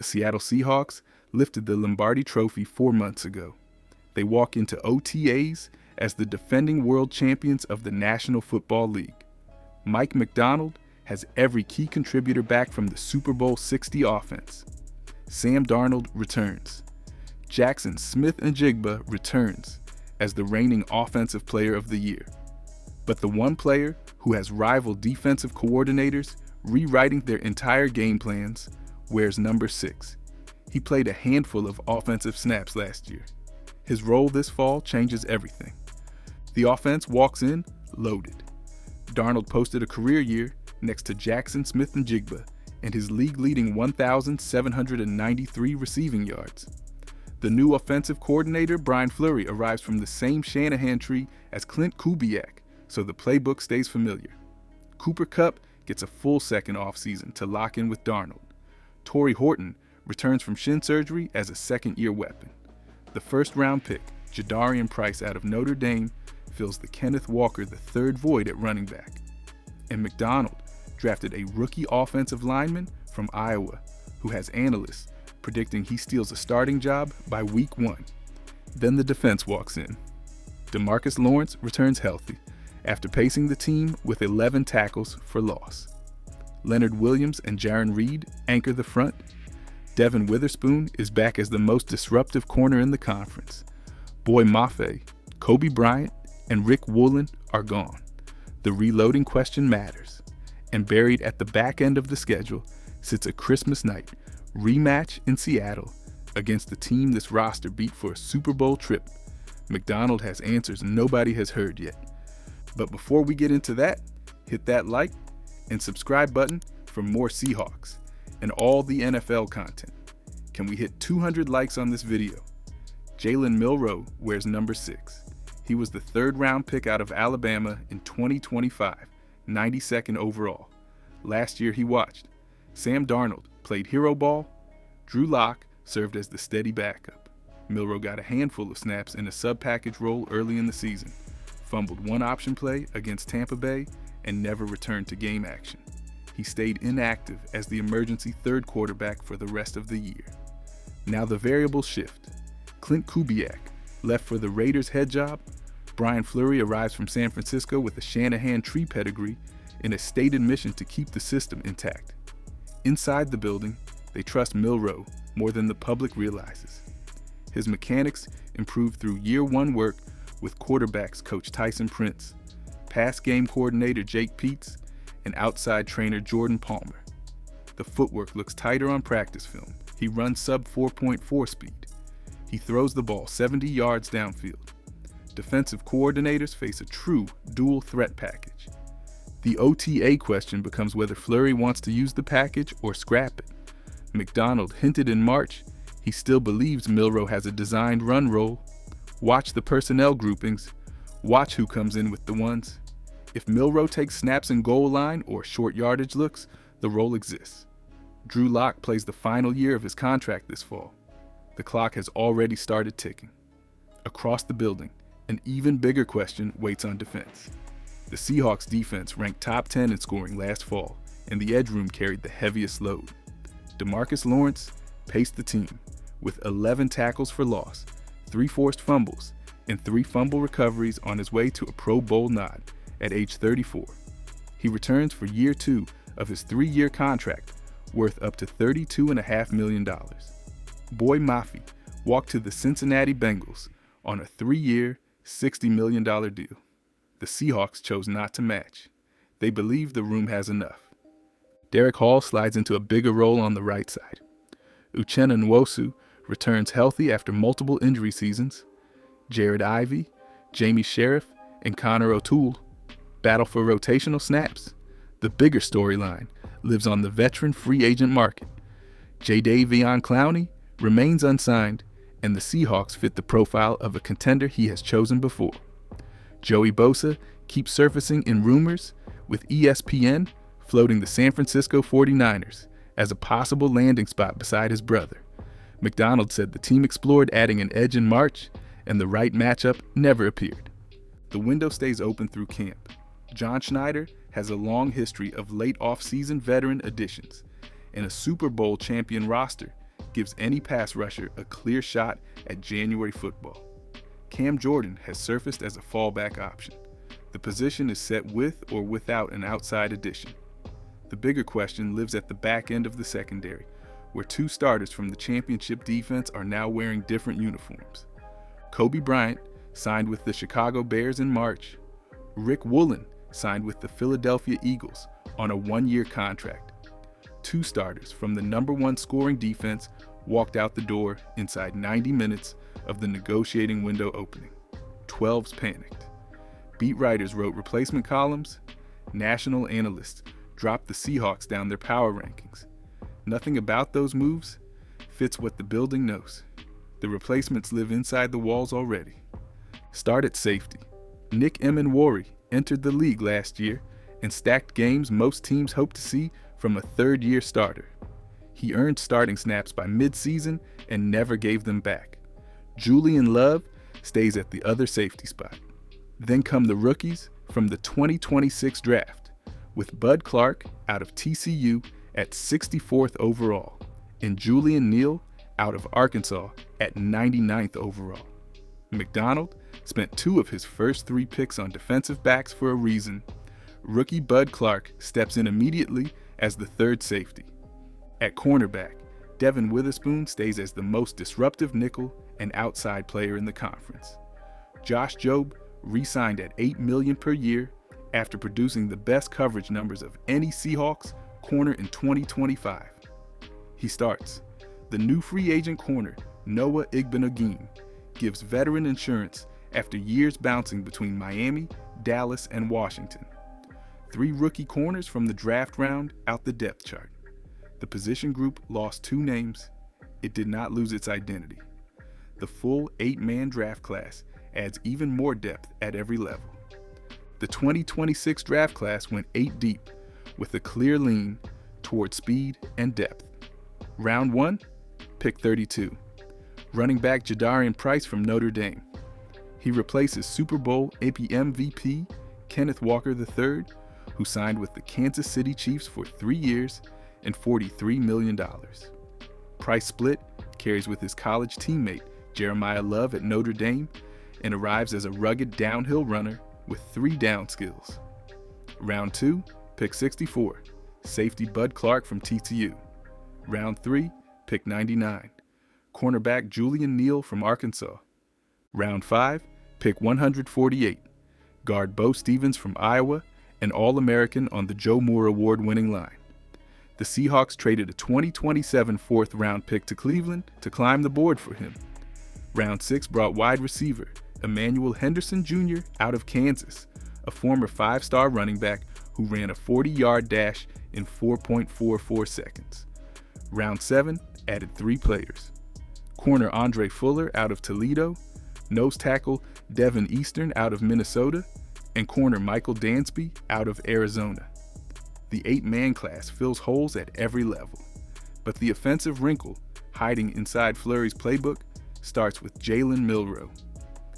Seattle Seahawks lifted the Lombardi Trophy 4 months ago. They walk into OTAs as the defending world champions of the National Football League. Mike Macdonald has every key contributor back from the Super Bowl 60 offense. Sam Darnold returns. Jackson Smith-Njigba returns as the reigning Offensive Player of the Year. But the one player who has rival defensive coordinators rewriting their entire game plans wears number 6. He played a handful of offensive snaps last year. His role this fall changes everything. The offense walks in loaded. Darnold posted a career year next to Jackson Smith-Njigba and his league-leading 1,793 receiving yards. The new offensive coordinator, Brian Fleury, arrives from the same Shanahan tree as Clint Kubiak, so the playbook stays familiar. Cooper Kupp gets a full second offseason to lock in with Darnold. Torrey Horton returns from shin surgery as a second-year weapon. The first-round pick, Jadarian Price out of Notre Dame, fills the Kenneth Walker III void at running back. And Macdonald drafted a rookie offensive lineman from Iowa who has analysts predicting he steals a starting job by week 1. Then the defense walks in. DeMarcus Lawrence returns healthy after pacing the team with 11 tackles for loss. Leonard Williams and Jaron Reed anchor the front. Devin Witherspoon is back as the most disruptive corner in the conference. Boy Mafe, Kobe Bryant, and Rick Woolen are gone. The reloading question matters. And buried at the back end of the schedule sits a Christmas night rematch in Seattle against the team this roster beat for a Super Bowl trip. Macdonald has answers nobody has heard yet. But before we get into that, hit that like and subscribe button for more Seahawks and all the NFL content. Can we hit 200 likes on this video? Jaylen Milroe wears number 6. He was the 3rd round pick out of Alabama in 2025, 92nd overall. Last year he watched. Sam Darnold played hero ball. Drew Lock served as the steady backup. Milroe got a handful of snaps in a sub-package role early in the season, fumbled one option play against Tampa Bay, and never returned to game action. He stayed inactive as the emergency 3rd quarterback for the rest of the year. Now the variables shift. Clint Kubiak left for the Raiders head job. Brian Fleury arrives from San Francisco with a Shanahan tree pedigree and a stated mission to keep the system intact. Inside the building, they trust Milroe more than the public realizes. His mechanics improved through year 1 work with quarterbacks coach Tyson Prince, pass game coordinator Jake Peets, and outside trainer Jordan Palmer. The footwork looks tighter on practice film. He runs sub 4.4 speed. He throws the ball 70 yards downfield. Defensive coordinators face a true dual threat package. The OTA question becomes whether Fleury wants to use the package or scrap it. Macdonald hinted in March he still believes Milroe has a designed run role. Watch the personnel groupings. Watch who comes in with the ones. If Milroe takes snaps in goal line or short yardage looks, the role exists. Drew Lock plays the final year of his contract this fall. The clock has already started ticking. Across the building, an even bigger question waits on defense. The Seahawks defense ranked top 10 in scoring last fall, and the edge room carried the heaviest load. DeMarcus Lawrence paced the team with 11 tackles for loss, 3 forced fumbles, and 3 fumble recoveries on his way to a Pro Bowl nod at age 34. He returns for year 2 of his 3-year contract, worth up to $32.5 million. Boy Mafe walked to the Cincinnati Bengals on a 3-year, $60 million deal. The Seahawks chose not to match. They believe the room has enough. Derek Hall slides into a bigger role on the right side. Uchenna Nwosu returns healthy after multiple injury seasons. Jared Ivey, Jamie Sheriff, and Connor O'Toole battle for rotational snaps. The bigger storyline lives on the veteran free agent market. Jadeveon Clowney remains unsigned, and the Seahawks fit the profile of a contender he has chosen before. Joey Bosa keeps surfacing in rumors, with ESPN floating the San Francisco 49ers as a possible landing spot beside his brother. Macdonald said the team explored adding an edge in March, and the right matchup never appeared. The window stays open through camp. John Schneider has a long history of late off-season veteran additions, and a Super Bowl champion roster gives any pass rusher a clear shot at January football. Cam Jordan has surfaced as a fallback option. The position is set with or without an outside addition. The bigger question lives at the back end of the secondary, where two starters from the championship defense are now wearing different uniforms. Kobe Bryant signed with the Chicago Bears in March. Rick Woolen signed with the Philadelphia Eagles on a one-year contract. Two starters from the #1 scoring defense walked out the door inside 90 minutes of the negotiating window opening. 12s panicked. Beat writers wrote replacement columns. National analysts dropped the Seahawks down their power rankings. Nothing about those moves fits what the building knows. The replacements live inside the walls already. Start at safety. Nick Emenwari entered the league last year and stacked games most teams hope to see from a third-year starter. He earned starting snaps by mid-season and never gave them back. Julian Love stays at the other safety spot. Then come the rookies from the 2026 draft, with Bud Clark out of TCU at 64th overall, and Julian Neal out of Arkansas at 99th overall. McDonald spent 2 of his first 3 picks on defensive backs for a reason. Rookie Bud Clark steps in immediately as the third safety. At cornerback, Devin Witherspoon stays as the most disruptive nickel and outside player in the conference. Josh Jobe re-signed at $8 million per year after producing the best coverage numbers of any Seahawks corner in 2025. He starts. The new free agent corner, Noah Igbenogim, gives veteran insurance after years bouncing between Miami, Dallas, and Washington. 3 rookie corners from the draft round out the depth chart. The position group lost 2 names. It did not lose its identity. The full 8-man draft class adds even more depth at every level. The 2026 draft class went 8 deep, with a clear lean toward speed and depth. Round 1, pick 32. Running back Jadarian Price from Notre Dame. He replaces Super Bowl MVP Kenneth Walker III, who signed with the Kansas City Chiefs for 3 years and $43 million. Price split carries with his college teammate Jeremiah Love at Notre Dame and arrives as a rugged downhill runner with 3 down skills. Round 2, pick 64, safety Bud Clark from TCU. Round 3, pick 99, cornerback Julian Neal from Arkansas. Round 5, pick 148, guard Bo Stevens from Iowa, an All-American on the Joe Moore Award-winning line. The Seahawks traded a 2027 fourth-round pick to Cleveland to climb the board for him. Round 6 brought wide receiver Emmanuel Henderson Jr. out of Kansas, a former 5-star running back who ran a 40-yard dash in 4.44 seconds. Round 7 added 3 players. Corner Andre Fuller out of Toledo, nose tackle Devin Eastern out of Minnesota, and corner Michael Dansby out of Arizona. The 8-man class fills holes at every level, but the offensive wrinkle hiding inside Fleury's playbook starts with Jaylen Milroe.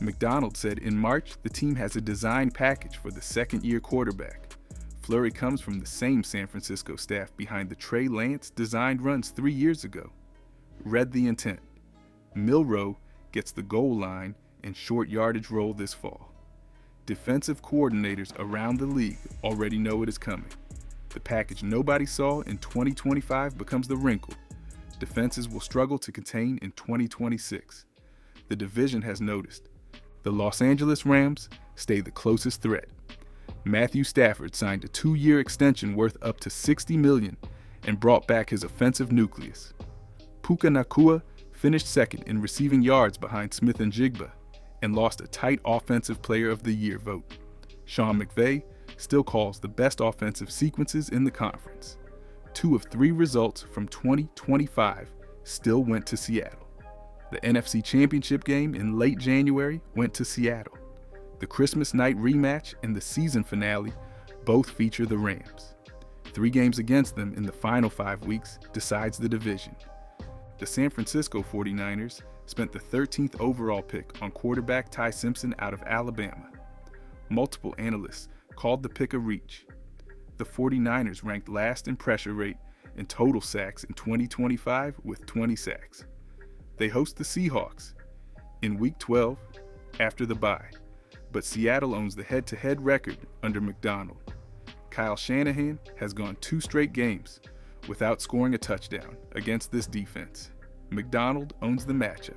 McDonald said in March the team has a design package for the second-year quarterback. Fleury comes from the same San Francisco staff behind the Trey Lance designed runs 3 years ago. Read the intent. Milroe gets the goal line and short yardage role this fall. Defensive coordinators around the league already know what is coming. The package nobody saw in 2025 becomes the wrinkle. Defenses will struggle to contain in 2026. The division has noticed. The Los Angeles Rams stay the closest threat. Matthew Stafford signed a 2-year extension worth up to $60 million and brought back his offensive nucleus. Puka Nacua finished second in receiving yards behind Smith and Jigba and lost a tight Offensive Player of the Year vote. Sean McVay still calls the best offensive sequences in the conference. 2 of 3 results from 2025 still went to Seattle. The NFC Championship game in late January went to Seattle. The Christmas night rematch and the season finale both feature the Rams. 3 games against them in the final 5 weeks decides the division. The San Francisco 49ers spent the 13th overall pick on quarterback Ty Simpson out of Alabama. Multiple analysts called the pick a reach. The 49ers ranked last in pressure rate in total sacks in 2025 with 20 sacks. They host the Seahawks in Week 12 after the bye, but Seattle owns the head-to-head record under McDonald. Kyle Shanahan has gone 2 straight games without scoring a touchdown against this defense. McDonald owns the matchup.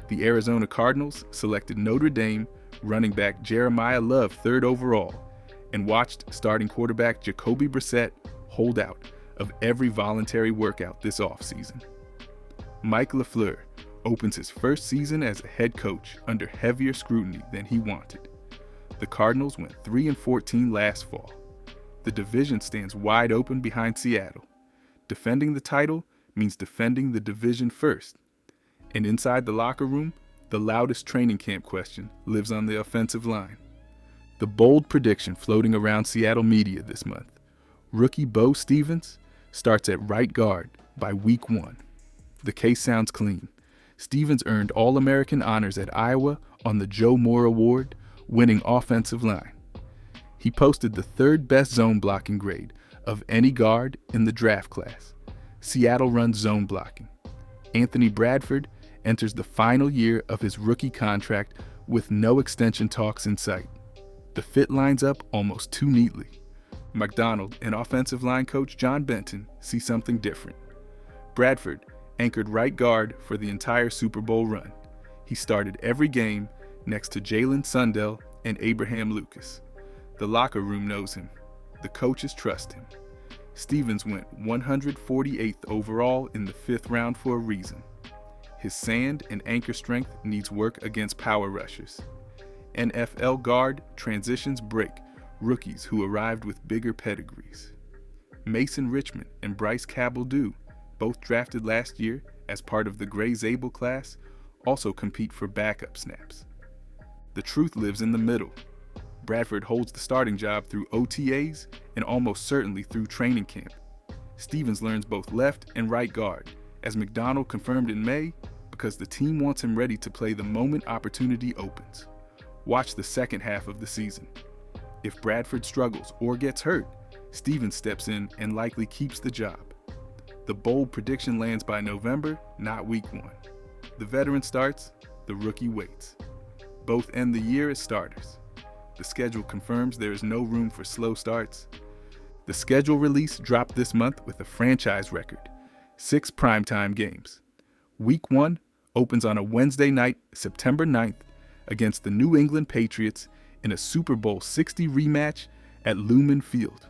The Arizona Cardinals selected Notre Dame running back Jeremiah Love 3rd overall and watched starting quarterback Jacoby Brissett hold out of every voluntary workout this offseason. Mike LaFleur opens his first season as a head coach under heavier scrutiny than he wanted. The Cardinals went 3-14 last fall. The division stands wide open behind Seattle. Defending the title means defending the division first. And inside the locker room, the loudest training camp question lives on the offensive line. The bold prediction floating around Seattle media this month: rookie Bo Stevens starts at right guard by Week 1. The case sounds clean. Stevens earned All-American honors at Iowa on the Joe Moore Award, winning offensive line. He posted the 3rd best zone blocking grade of any guard in the draft class. Seattle runs zone blocking. Anthony Bradford enters the final year of his rookie contract with no extension talks in sight. The fit lines up almost too neatly. McDonald and offensive line coach John Benton see something different. Bradford anchored right guard for the entire Super Bowl run. He started every game next to Jalen Sundell and Abraham Lucas. The locker room knows him. The coaches trust him. Stevens went 148th overall in the 5th round for a reason. His sand and anchor strength needs work against power rushers. NFL guard transitions break rookies who arrived with bigger pedigrees. Mason Richmond and Bryce Cabell-Dew, both drafted last year as part of the Gray Zabel class, also compete for backup snaps. The truth lives in the middle. Bradford holds the starting job through OTAs and almost certainly through training camp. Stevens learns both left and right guard, as McDonald confirmed in May, because the team wants him ready to play the moment opportunity opens. Watch the second half of the season. If Bradford struggles or gets hurt, Stevens steps in and likely keeps the job. The bold prediction lands by November, not Week 1. The veteran starts, the rookie waits. Both end the year as starters. The schedule confirms there is no room for slow starts. The schedule release dropped this month with a franchise record: 6 primetime games. Week 1 opens on a Wednesday night, September 9th, against the New England Patriots in a Super Bowl 60 rematch at Lumen Field.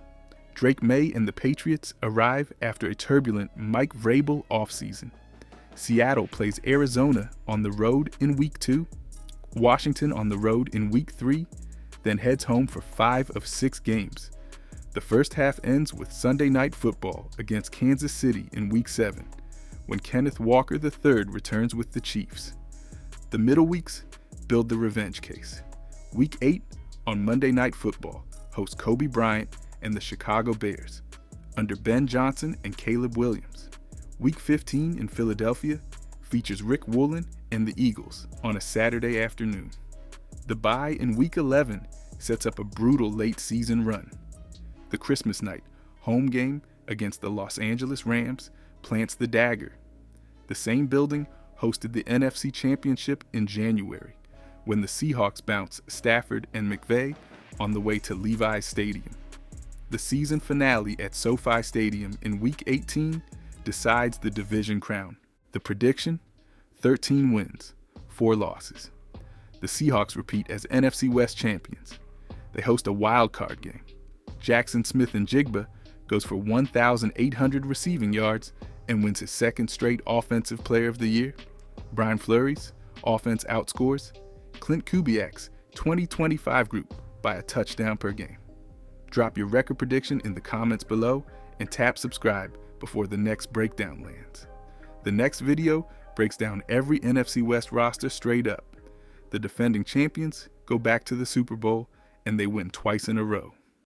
Drake May and the Patriots arrive after a turbulent Mike Vrabel offseason. Seattle plays Arizona on the road in Week 2, Washington on the road in Week 3, then heads home for 5 of 6 games. The first half ends with Sunday Night Football against Kansas City in Week 7, when Kenneth Walker III returns with the Chiefs. The middle weeks build the revenge case. Week 8 on Monday Night Football hosts Kobe Bryant and the Chicago Bears under Ben Johnson and Caleb Williams. Week 15 in Philadelphia features Rick Woolen and the Eagles on a Saturday afternoon. The bye in Week 11 sets up a brutal late season run. The Christmas night home game against the Los Angeles Rams plants the dagger. The same building hosted the NFC Championship in January, when the Seahawks bounce Stafford and McVay on the way to Levi's Stadium. The season finale at SoFi Stadium in Week 18 decides the division crown. The prediction: 13 wins, 4 losses. The Seahawks repeat as NFC West champions. They host a wild card game. Jackson Smith-Njigba goes for 1,800 receiving yards and wins his 2nd straight Offensive Player of the Year. Brian Fleury's offense outscores Clint Kubiak's 2025 group by a touchdown per game. Drop your record prediction in the comments below and tap subscribe before the next breakdown lands. The next video breaks down every NFC West roster straight up. The defending champions go back to the Super Bowl, and they win twice in a row.